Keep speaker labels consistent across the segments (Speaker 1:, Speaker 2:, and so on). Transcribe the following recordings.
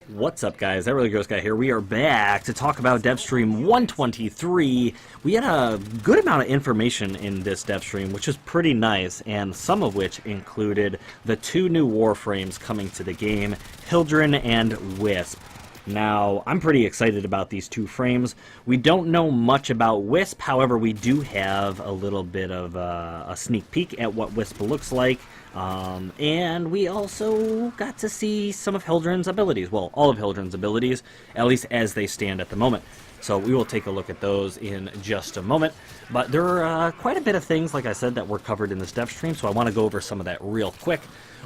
Speaker 1: What's up, guys? That Really Gross Guy here. We are back to talk about Devstream 123. We had a good amount of information in this Devstream, which is pretty nice, and some of which included the two new Warframes coming to the game, Hildren and Wisp. Now, I'm pretty excited about these two frames. We don't know much about Wisp, however, we do have a little bit of a sneak peek at what Wisp looks like. And we also got to see some of Hildren's abilities. Well, all of Hildren's abilities, at least as they stand at the moment. So we will take a look at those in just a moment. But there are quite a bit of things, like I said, that were covered in this dev stream, so I want to go over some of that real quick.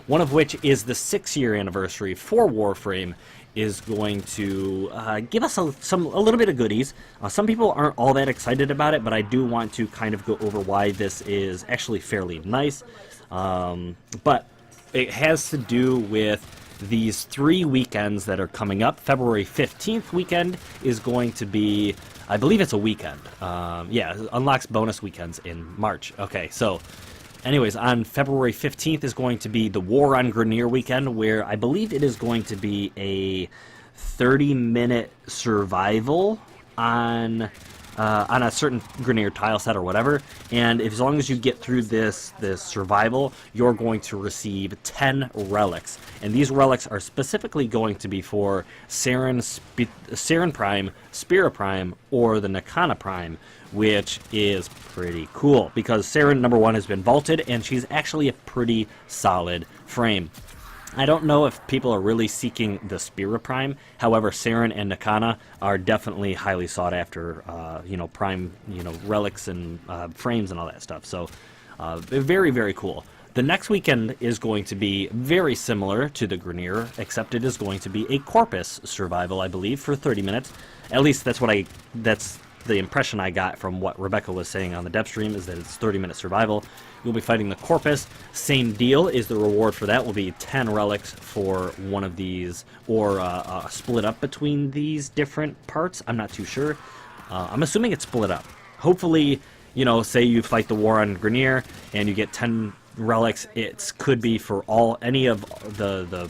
Speaker 1: One of which is the 6-year anniversary for Warframe is going to give us a little bit of goodies. Some people aren't all that excited about it, but I do want to kind of go over why this is actually fairly nice. But it has to do with these 3 weekends that are coming up. February 15th weekend is going to be, I believe it's a weekend. Yeah, unlocks bonus weekends in March. Okay, so anyways, on February 15th is going to be the War on Grenier weekend, where I believe it is going to be a 30-minute survival on a certain Grenier tile set or whatever, and as long as you get through this survival, you're going to receive 10 relics, and these relics are specifically going to be for Saren Prime, Spira Prime, or the Nakana Prime, which is pretty cool, because Saren, number one, has been vaulted, and she's actually a pretty solid frame. I don't know if people are really seeking the Spira Prime. However, Saren and Nakana are definitely highly sought after, Prime, relics and frames and all that stuff. So, very, very cool. The next weekend is going to be very similar to the Grenier, except it is going to be a Corpus survival, I believe, for 30 minutes. At least that's the impression I got from what Rebecca was saying on the dev stream, is that it's 30-minute survival. You'll be fighting the Corpus. Same deal, is the reward for that will be 10 relics for one of these, or split up between these different parts. I'm not too sure. I'm assuming it's split up. Hopefully, say you fight the War on Grenier and you get 10 relics, it could be for any of the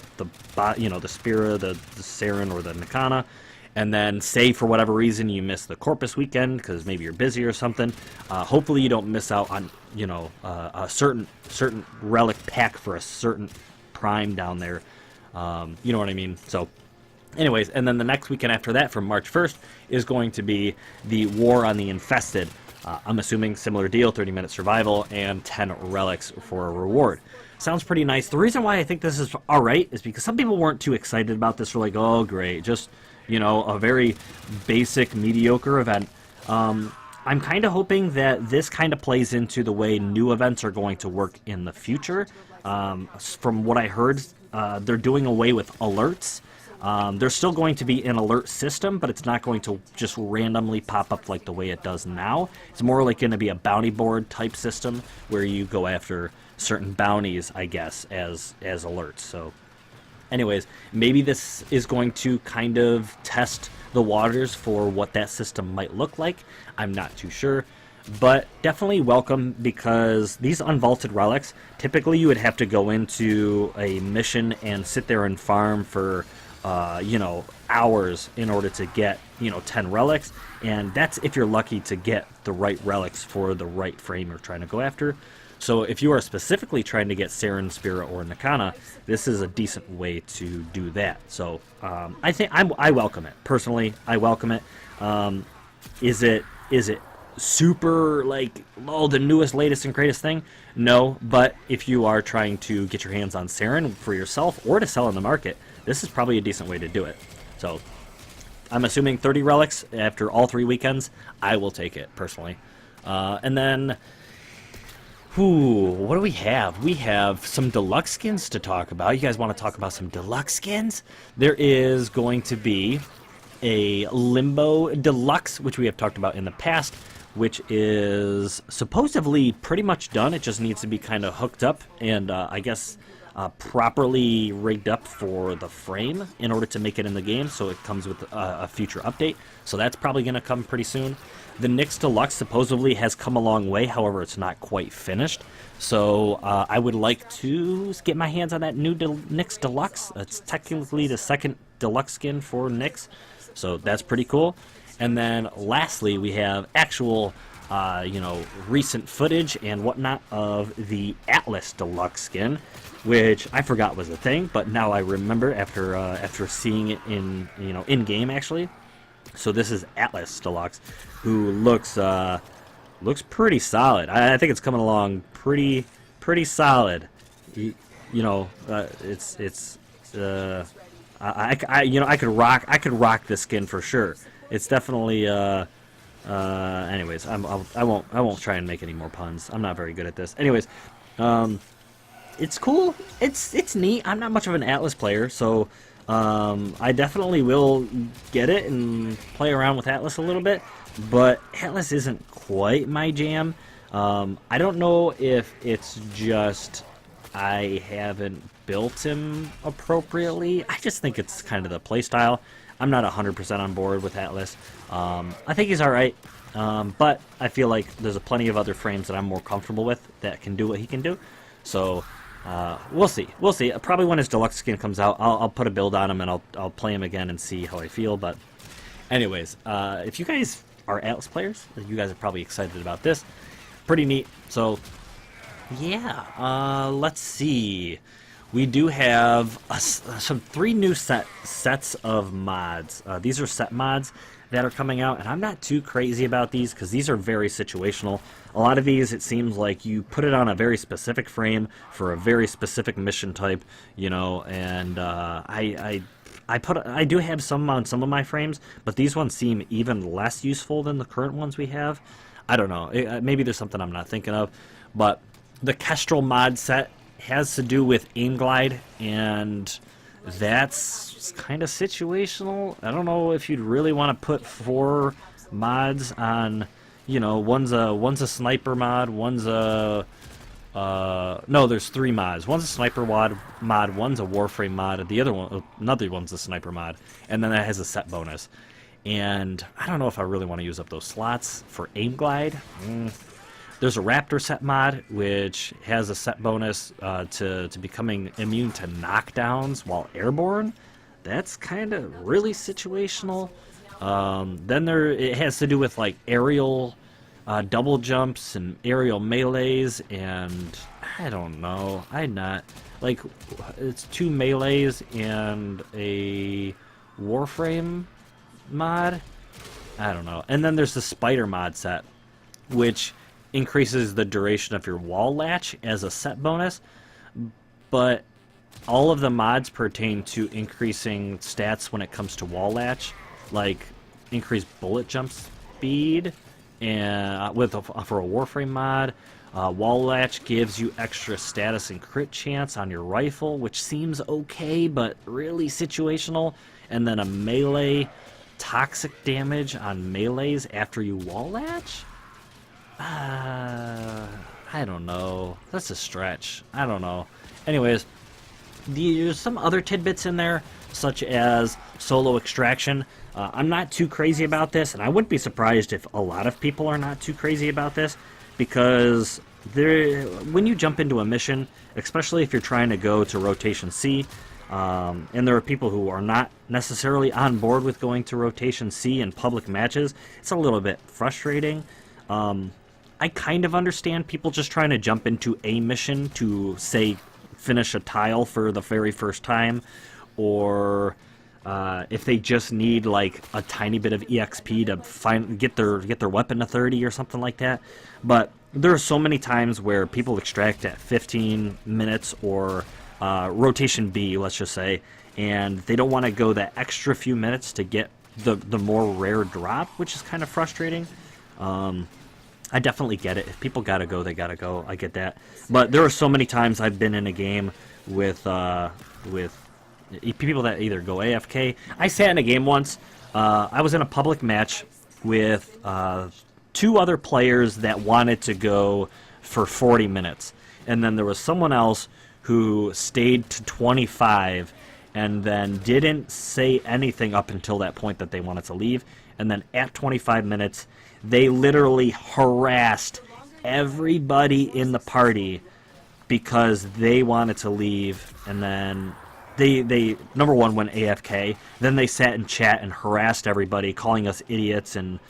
Speaker 1: Spira, the Saren, or the Nakana. And then, say for whatever reason you miss the Corpus weekend because maybe you're busy or something. Hopefully you don't miss out on a certain relic pack for a certain prime down there. You know what I mean? So, anyways, and then the next weekend after that, from March 1st, is going to be the War on the Infested. I'm assuming similar deal, 30-minute survival and 10 relics for a reward. Sounds pretty nice. The reason why I think this is all right is because some people weren't too excited about this. We're like, oh great, just a very basic, mediocre event. I'm kind of hoping that this kind of plays into the way new events are going to work in the future. From what I heard, they're doing away with alerts. There's still going to be an alert system, but it's not going to just randomly pop up like the way it does now. It's more like going to be a bounty board type system where you go after certain bounties, I guess, as alerts. So anyways, maybe this is going to kind of test the waters for what that system might look like. I'm not too sure, but definitely welcome, because these unvaulted relics, typically you would have to go into a mission and sit there and farm for hours in order to get 10 relics, and that's if you're lucky to get the right relics for the right frame you're trying to go after. So if you are specifically trying to get Saren, Spira, or Nakana, this is a decent way to do that. So I think I welcome it. Personally, I welcome it. Is it super the newest, latest, and greatest thing? No, but if you are trying to get your hands on Saren for yourself or to sell in the market, this is probably a decent way to do it. So I'm assuming 30 relics after all 3 weekends. I will take it, personally. And then, what do we have? We have some deluxe skins to talk about. You guys want to talk about some deluxe skins? There is going to be a Limbo Deluxe, which we have talked about in the past, which is supposedly pretty much done. It just needs to be kind of hooked up and, I guess, properly rigged up for the frame in order to make it in the game, so it comes with a future update. So that's probably going to come pretty soon. The Nyx Deluxe supposedly has come a long way, however it's not quite finished. So I would like to get my hands on that new Nyx Deluxe. It's technically the second deluxe skin for Nyx, so that's pretty cool. And then lastly, we have actual, recent footage and whatnot of the Atlas deluxe skin, which I forgot was a thing, but now I remember after seeing it in game actually. So this is Atlas deluxe, who looks pretty solid. I think it's coming along pretty solid. I could rock this skin for sure. It's definitely anyways, I won't try and make any more puns. I'm not very good at this. Anyways, it's cool. It's neat. I'm not much of an Atlas player, so I definitely will get it and play around with Atlas a little bit, but Atlas isn't quite my jam. I don't know if it's just I haven't built him appropriately. I just think it's kind of the playstyle. I'm not 100% on board with Atlas. I think he's alright, but I feel like there's plenty of other frames that I'm more comfortable with that can do what he can do. So we'll see. We'll see. Probably when his deluxe skin comes out, I'll put a build on him and I'll play him again and see how I feel. But anyways, if you guys are Atlas players, you guys are probably excited about this. Pretty neat. So yeah, let's see. We do have some 3 new sets of mods. These are set mods that are coming out, and I'm not too crazy about these because these are very situational. A lot of these, it seems like you put it on a very specific frame for a very specific mission type, and I do have some on some of my frames, but these ones seem even less useful than the current ones we have. I don't know. Maybe there's something I'm not thinking of, but the Kestrel mod set has to do with aim glide, and that's kind of situational. I don't know if you'd really want to put 4 mods on, one's a sniper mod, one's a no, there's 3 mods. One's a sniper mod, one's a Warframe mod, another one's a sniper mod, and then that has a set bonus. And I don't know if I really want to use up those slots for aim glide. There's a Raptor set mod, which has a set bonus to becoming immune to knockdowns while airborne. That's kind of really situational. Then it has to do with like aerial double jumps and aerial melees, and I don't know. It's 2 melees and a Warframe mod. I don't know. And then there's the Spider mod set, which increases the duration of your wall latch as a set bonus, but all of the mods pertain to increasing stats when it comes to wall latch, like increased bullet jump speed, and for a Warframe mod, wall latch gives you extra status and crit chance on your rifle, which seems okay but really situational, and then a melee toxic damage on melees after you wall latch. I don't know. That's a stretch. I don't know. Anyways, there's some other tidbits in there, such as solo extraction. I'm not too crazy about this, and I wouldn't be surprised if a lot of people are not too crazy about this, because when you jump into a mission, especially if you're trying to go to Rotation C, and there are people who are not necessarily on board with going to Rotation C in public matches, it's a little bit frustrating. I kind of understand people just trying to jump into a mission to, say, finish a tile for the very first time, or if they just need like a tiny bit of EXP to get their weapon to 30 or something like that. But there are so many times where people extract at 15 minutes or Rotation B, let's just say, and they don't want to go that extra few minutes to get the more rare drop, which is kind of frustrating. I definitely get it. If people gotta go, they gotta go. I get that. But there are so many times I've been in a game with people that either go AFK. I sat in a game once. I was in a public match with 2 other players that wanted to go for 40 minutes. And then there was someone else who stayed to 25 and then didn't say anything up until that point that they wanted to leave. And then at 25 minutes, they literally harassed everybody in the party because they wanted to leave, and then they number one went AFK. Then they sat in chat and harassed everybody, calling us idiots and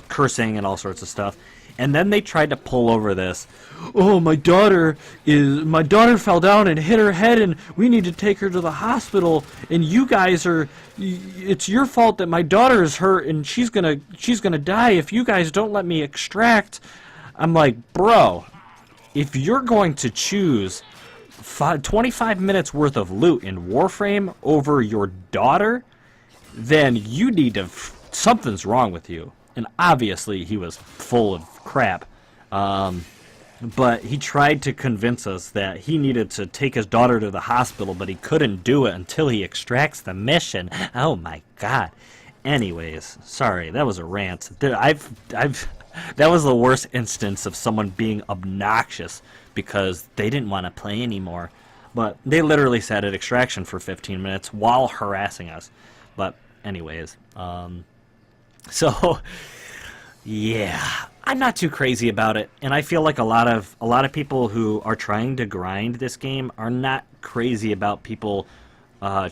Speaker 1: cursing and all sorts of stuff. And then they tried to pull over this. Oh, my daughter fell down and hit her head, and we need to take her to the hospital. And you guys it's your fault that my daughter is hurt, and she's gonna die if you guys don't let me extract. I'm like, bro, if you're going to choose 25 minutes worth of loot in Warframe over your daughter, then you need to. Something's wrong with you. And obviously he was full of crap. But he tried to convince us that he needed to take his daughter to the hospital, but he couldn't do it until he extracts the mission. Oh my god. Anyways, sorry, that was a rant. That was the worst instance of someone being obnoxious because they didn't want to play anymore. But they literally sat at extraction for 15 minutes while harassing us. But anyways, so, yeah, I'm not too crazy about it, and I feel like a lot of people who are trying to grind this game are not crazy about people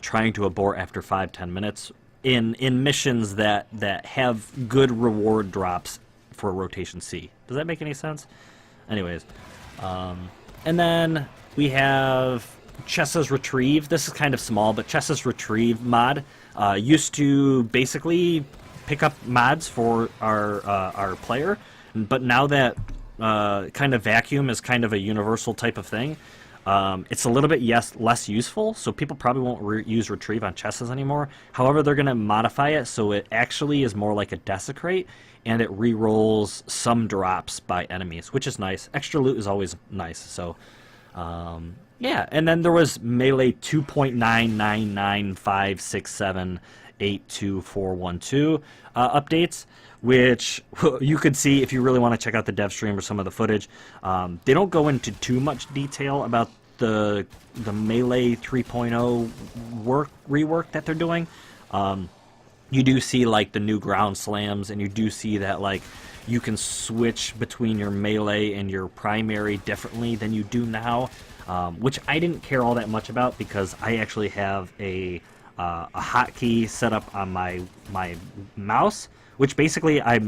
Speaker 1: trying to abort after 5-10 minutes in missions that have good reward drops for rotation C. Does that make any sense? Anyways, and then we have Chessa's Retrieve. This is kind of small, but Chessa's Retrieve mod used to basically pick up mods for our player, but now that kind of vacuum is kind of a universal type of thing, it's a little bit less useful, so people probably won't use Retrieve on Chesses anymore. However, they're going to modify it so it actually is more like a Desecrate, and it re-rolls some drops by enemies, which is nice. Extra loot is always nice, so yeah. And then there was Melee 2.99956782412 updates, which you could see if you really want to check out the dev stream or some of the footage. They don't go into too much detail about the Melee 3.0 rework that they're doing. You do see like the new ground slams, and you do see that like you can switch between your melee and your primary differently than you do now, which I didn't care all that much about because I actually have a hotkey set up on my mouse, which basically I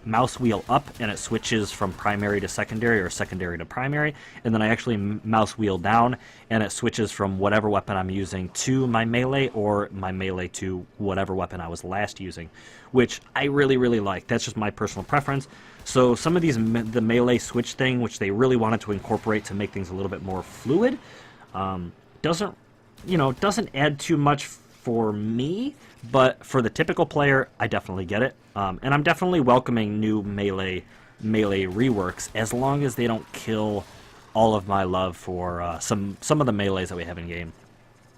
Speaker 1: mouse wheel up and it switches from primary to secondary or secondary to primary, and then I actually mouse wheel down and it switches from whatever weapon I'm using to my melee or my melee to whatever weapon I was last using, which I really, really like. That's just my personal preference. So some of these, the melee switch thing, which they really wanted to incorporate to make things a little bit more fluid, doesn't add too much for me, but for the typical player, I definitely get it. And I'm definitely welcoming new melee reworks as long as they don't kill all of my love for some of the melees that we have in game.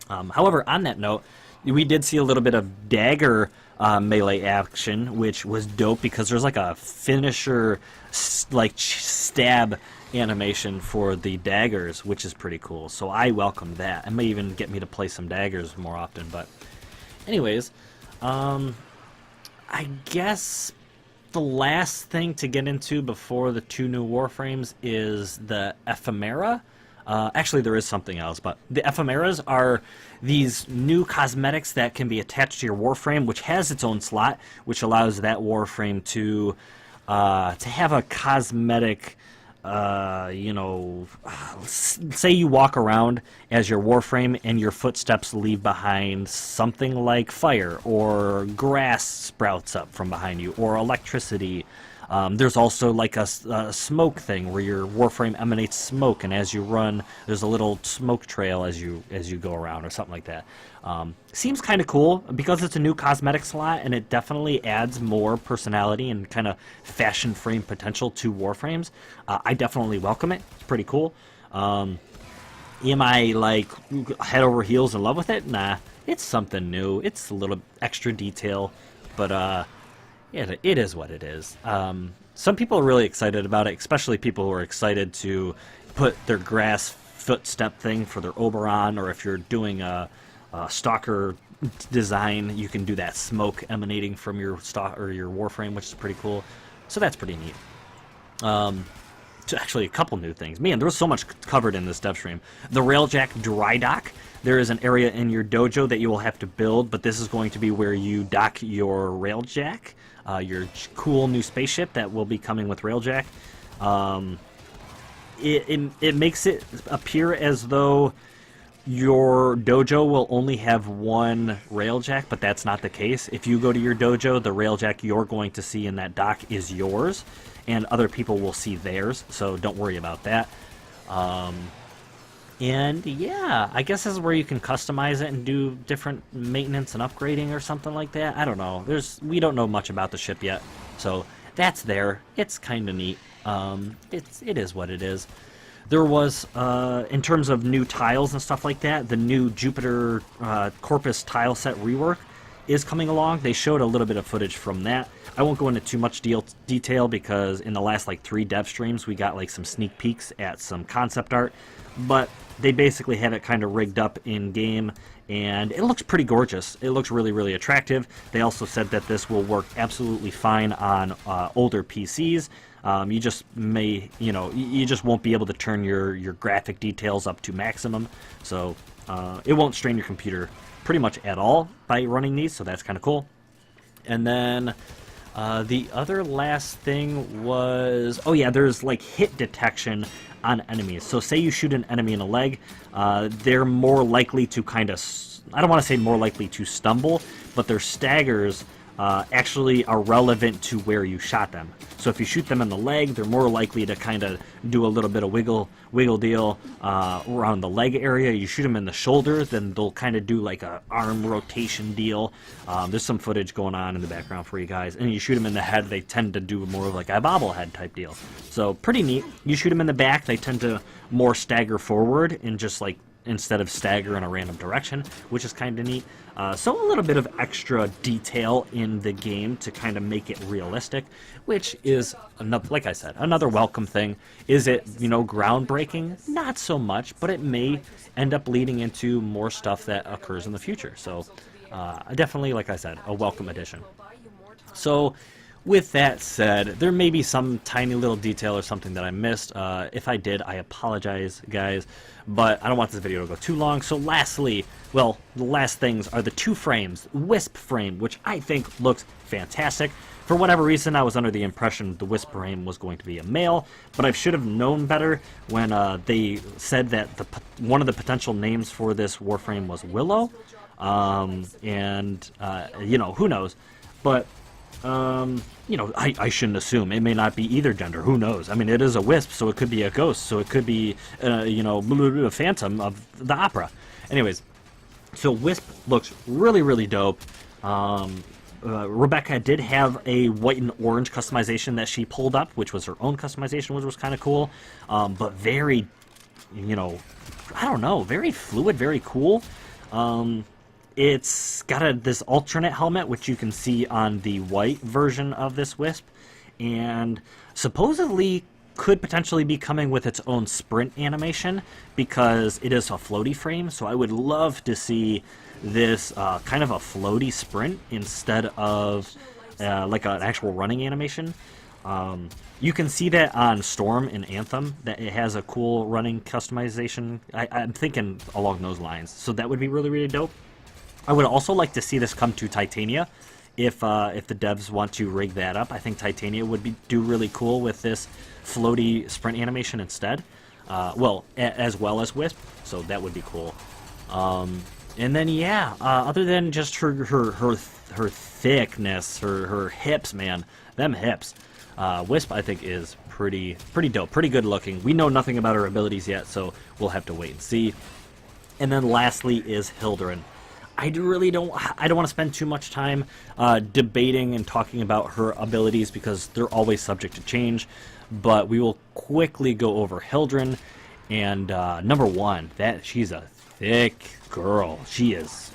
Speaker 1: However, on that note, we did see a little bit of dagger melee action, which was dope because there's like a finisher stab animation for the daggers, which is pretty cool. So I welcome that. It may even get me to play some daggers more often. But anyways, I guess the last thing to get into before the 2 new Warframes is the ephemera. Actually, there is something else, but the ephemeras are these new cosmetics that can be attached to your Warframe, which has its own slot, which allows that Warframe to have a cosmetic, say you walk around as your Warframe and your footsteps leave behind something like fire, or grass sprouts up from behind you, or electricity. There's also like a smoke thing where your Warframe emanates smoke, and as you run, there's a little smoke trail as you go around, or something like that. Seems kind of cool because it's a new cosmetic slot, and it definitely adds more personality and kind of fashion frame potential to Warframes. I definitely welcome it. It's pretty cool. Am I like head over heels in love with it? Nah, it's something new. It's a little extra detail, but it is what it is. Some people are really excited about it, especially people who are excited to put their grass footstep thing for their Oberon, or if you're doing a stalker design, you can do that smoke emanating from your stock or your Warframe, which is pretty cool. So that's pretty neat. actually a couple new things. Man, there was so much covered in this dev stream. The Railjack dry dock. There is an area in your dojo that you will have to build, but this is going to be where you dock your Railjack, your cool new spaceship that will be coming with Railjack. It makes it appear as though your dojo will only have one Railjack, but that's not the case. If you go to your dojo, the Railjack you're going to see in that dock is yours, and other people will see theirs, so don't worry about that. And yeah, I guess this is where you can customize it and do different maintenance and upgrading or something like that. I don't know. We don't know much about the ship yet, so that's there. It's kind of neat. It is what it is. There was, in terms of new tiles and stuff like that, the new Jupiter Corpus tile set rework is coming along. They showed a little bit of footage from that. I won't go into too much detail because in the last like 3 dev streams we got like some sneak peeks at some concept art, but they basically have it kind of rigged up in game and it looks pretty gorgeous. It looks really, really attractive. They also said that this will work absolutely fine on older PCs. You just you just won't be able to turn your graphic details up to maximum, so it won't strain your computer pretty much at all by running these, so that's kind of cool. And then the other last thing was, oh yeah, there's like hit detection on enemies. So say you shoot an enemy in the leg, they're more likely to kind of, I don't want to say more likely to stumble, but their staggers actually are relevant to where you shot them. So if you shoot them in the leg, they're more likely to kind of do a little bit of wiggle deal around the leg area. You shoot them in the shoulder, then they'll kind of do like a arm rotation deal. There's some footage going on in the background for you guys. And you shoot them in the head, they tend to do more of like a bobblehead type deal. So pretty neat. You shoot them in the back, they tend to more stagger forward and just like instead of stagger in a random direction, which is kind of neat. So a little bit of extra detail in the game to kind of make it realistic, which is, another, like I said, another welcome thing. Is it, groundbreaking? Not so much, but it may end up leading into more stuff that occurs in the future. So definitely, like I said, a welcome addition. So with that said, there may be some tiny little detail or something that I missed. If I did, I apologize, guys, but I don't want this video to go too long. So lastly, well, the last things are the 2 frames. Wisp frame, which I think looks fantastic. For whatever reason, I was under the impression the Wisp frame was going to be a male, but I should have known better when they said that one of the potential names for this Warframe was Willow. Who knows? But I shouldn't assume. It may not be either gender. Who knows? I mean, it is a wisp, so it could be a ghost, so it could be, a phantom of the opera. Anyways, so Wisp looks really, really dope. Rebecca did have a white and orange customization that she pulled up, which was her own customization, which was kind of cool. But very, very fluid, very cool. It's got this alternate helmet, which you can see on the white version of this Wisp, and supposedly could potentially be coming with its own sprint animation because it is a floaty frame, so I would love to see this kind of a floaty sprint instead of like an actual running animation. You can see that on Storm in Anthem, that it has a cool running customization. I'm thinking along those lines, so that would be really, really dope. I would also like to see this come to Titania, if the devs want to rig that up. I think Titania would do really cool with this floaty sprint animation instead. As well as Wisp, so that would be cool. And then other than just her thickness, her hips, man, them hips. Wisp I think is pretty dope, pretty good looking. We know nothing about her abilities yet, so we'll have to wait and see. And then lastly is Hildurin. I don't want to spend too much time debating and talking about her abilities because they're always subject to change, but we will quickly go over Hildurin. And number one, she's a thick girl. She is.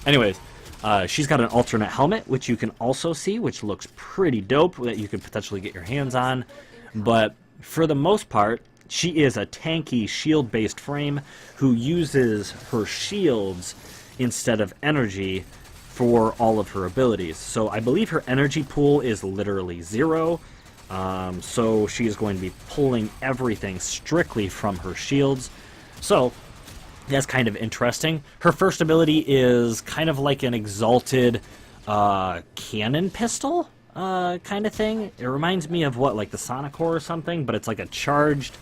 Speaker 1: Anyways, she's got an alternate helmet, which you can also see, which looks pretty dope, that you could potentially get your hands on. But for the most part, she is a tanky shield-based frame who uses her shields instead of energy for all of her abilities. So I believe her energy pool is literally 0. So she is going to be pulling everything strictly from her shields. So that's kind of interesting. Her first ability is kind of like an exalted cannon pistol kind of thing. It reminds me of what, like the Sonic Core or something, but it's like a charged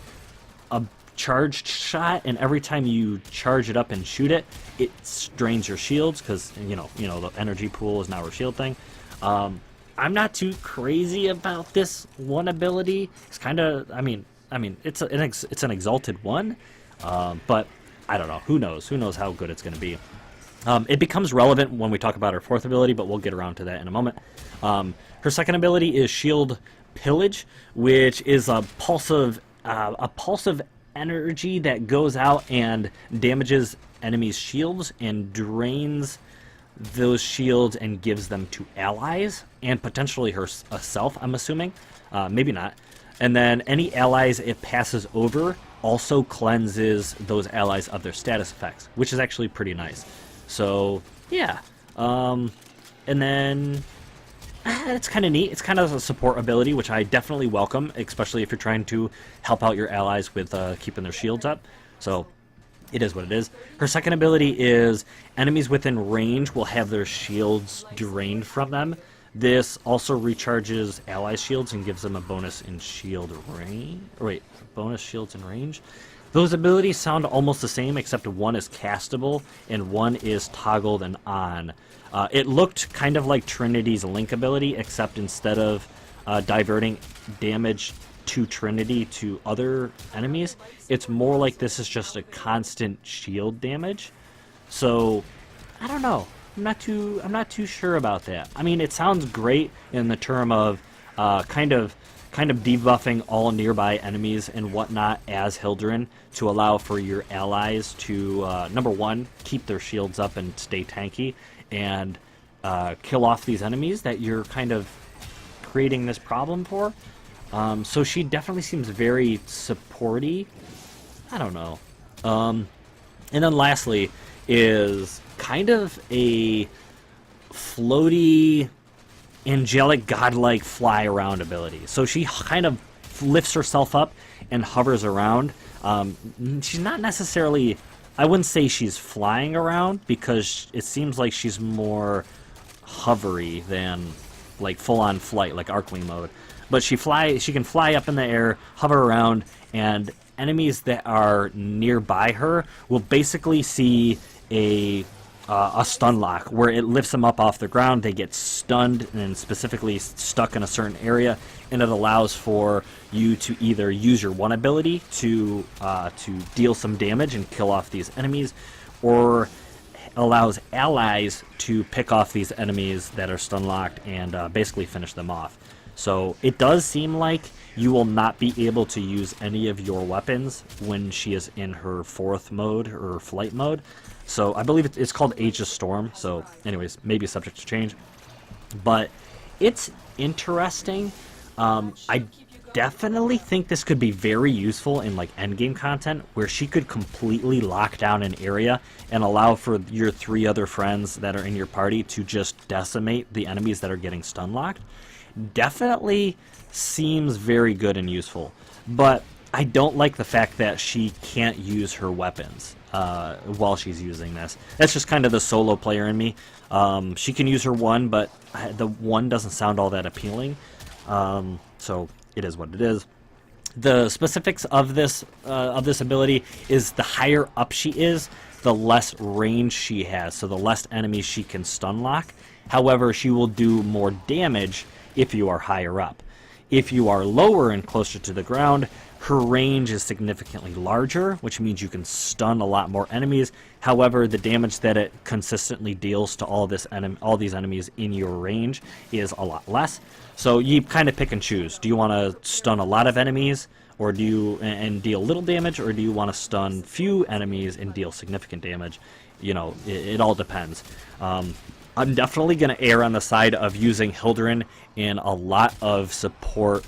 Speaker 1: shot, and every time you charge it up and shoot it, it drains your shields because you know the energy pool is now her shield thing. I'm not too crazy about this one ability. It's kind of, I mean, it's an exalted one, but I don't know. Who knows? Who knows how good it's going to be? It becomes relevant when we talk about her fourth ability, but we'll get around to that in a moment. Her second ability is Shield Pillage, which is a pulsive energy that goes out and damages enemies' shields and drains those shields and gives them to allies and potentially herself, I'm assuming. Maybe not. And then any allies it passes over also cleanses those allies of their status effects, which is actually pretty nice. So, yeah. And then it's kind of neat. It's kind of a support ability, which I definitely welcome, especially if you're trying to help out your allies with keeping their shields up. So it is what it is. Her second ability is enemies within range will have their shields drained from them. This also recharges ally shields and gives them a bonus in shield range. Or wait, bonus shields in range? Those abilities sound almost the same, except one is castable and one is toggled and on. It looked kind of like Trinity's Link ability, except instead of diverting damage to Trinity to other enemies, it's more like this is just a constant shield damage. So I don't know. I'm not too sure about that. I mean, it sounds great in the term of kind of debuffing all nearby enemies and whatnot as Hildren to allow for your allies to number one, keep their shields up and stay tanky, and kill off these enemies that you're kind of creating this problem for. So she definitely seems very supporty. I don't know. And then lastly is kind of a floaty, angelic, godlike fly around ability. So she kind of lifts herself up and hovers around. She's not necessarily, I wouldn't say she's flying around, because it seems like she's more hovery than like full-on flight, like Arcwing mode. But she can fly up in the air, hover around, and enemies that are nearby her will basically see a stun lock where it lifts them up off the ground. They get stunned and specifically stuck in a certain area, and it allows for you to either use your one ability to deal some damage and kill off these enemies, or allows allies to pick off these enemies that are stun locked and basically finish them off. So it does seem like you will not be able to use any of your weapons when she is in her fourth mode or flight mode. So I believe it's called Age of Storm. So anyways, maybe subject to change. But it's interesting. I definitely think this could be very useful in like endgame content, where she could completely lock down an area and allow for your 3 other friends that are in your party to just decimate the enemies that are getting stun locked. Definitely seems very good and useful, but I don't like the fact that she can't use her weapons while she's using this. That's just kind of the solo player in me. She can use her one, but the one doesn't sound all that appealing. So it is what it is. The specifics of this ability is the higher up she is, the less range she has, so the less enemies she can stun lock. However, she will do more damage if you are higher up. If you are lower and closer to the ground, her range is significantly larger, which means you can stun a lot more enemies. However, the damage that it consistently deals to all these enemies in your range is a lot less. So you kind of pick and choose. Do you want to stun a lot of enemies, or do you and deal little damage, or do you want to stun few enemies and deal significant damage? You know, it all depends. I'm definitely going to err on the side of using Hildren in a lot of support.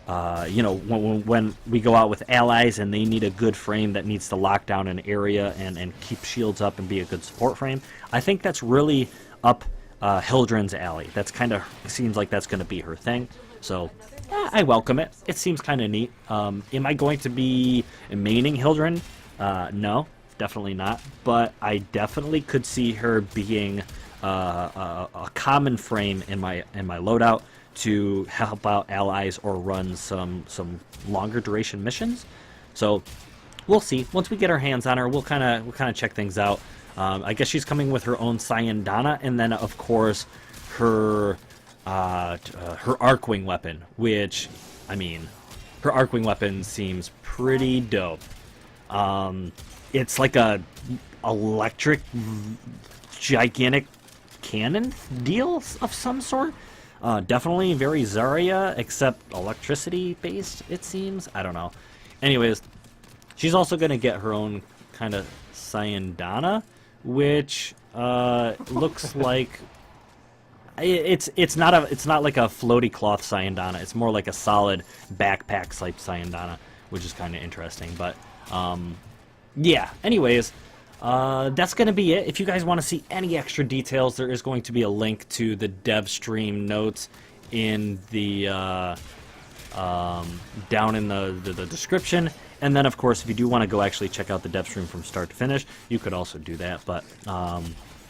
Speaker 1: When we go out with allies and they need a good frame that needs to lock down an area and keep shields up and be a good support frame, I think that's really up Hildren's alley. That's kind of seems like that's going to be her thing. So I welcome it. It seems kind of neat. Am I going to be maining Hildren? No, definitely not. But I definitely could see her being a common frame in my loadout to help out allies or run some longer duration missions. So we'll see. Once we get our hands on her, we'll kind of check things out. I guess she's coming with her own Syandana, and then of course her Arcwing weapon, which, I mean, her Arcwing weapon seems pretty dope. It's like a electric gigantic cannon deal of some sort. Definitely very Zarya, except electricity based, it seems. I don't know. Anyways, she's also going to get her own kind of Syandana, which looks like it's not like a floaty cloth Syandana. It's more like a solid backpack type Syandana, which is kind of interesting. But yeah. Anyways, that's going to be it. If you guys want to see any extra details, there is going to be a link to the Devstream notes in the down in the description. And then, of course, if you do want to go actually check out the Devstream from start to finish, you could also do that. But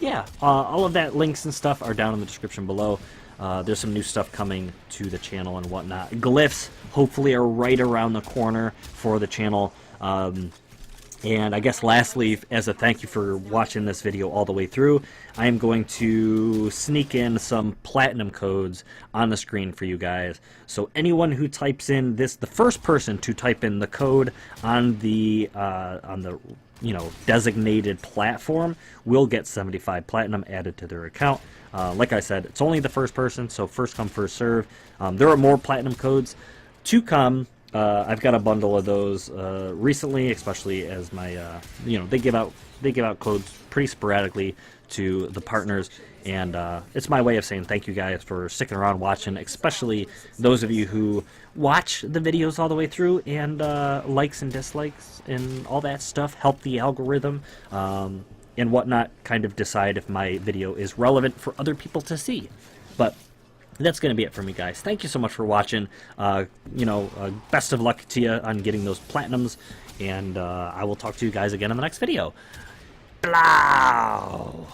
Speaker 1: yeah, all of that links and stuff are down in the description below. There's some new stuff coming to the channel and whatnot. Glyphs, hopefully, are right around the corner for the channel. And I guess lastly, as a thank you for watching this video all the way through, I am going to sneak in some platinum codes on the screen for you guys. So anyone who types in this, the first person to type in the code on the designated platform will get 75 platinum added to their account. Like I said, it's only the first person, so first come, first serve. There are more platinum codes to come. I've got a bundle of those recently, especially as my they give out codes pretty sporadically to the partners, and it's my way of saying thank you guys for sticking around watching, especially those of you who watch the videos all the way through, and likes and dislikes and all that stuff help the algorithm and whatnot kind of decide if my video is relevant for other people to see. But that's going to be it for me, guys. Thank you so much for watching. Best of luck to you on getting those platinums, and I will talk to you guys again in the next video. Blow!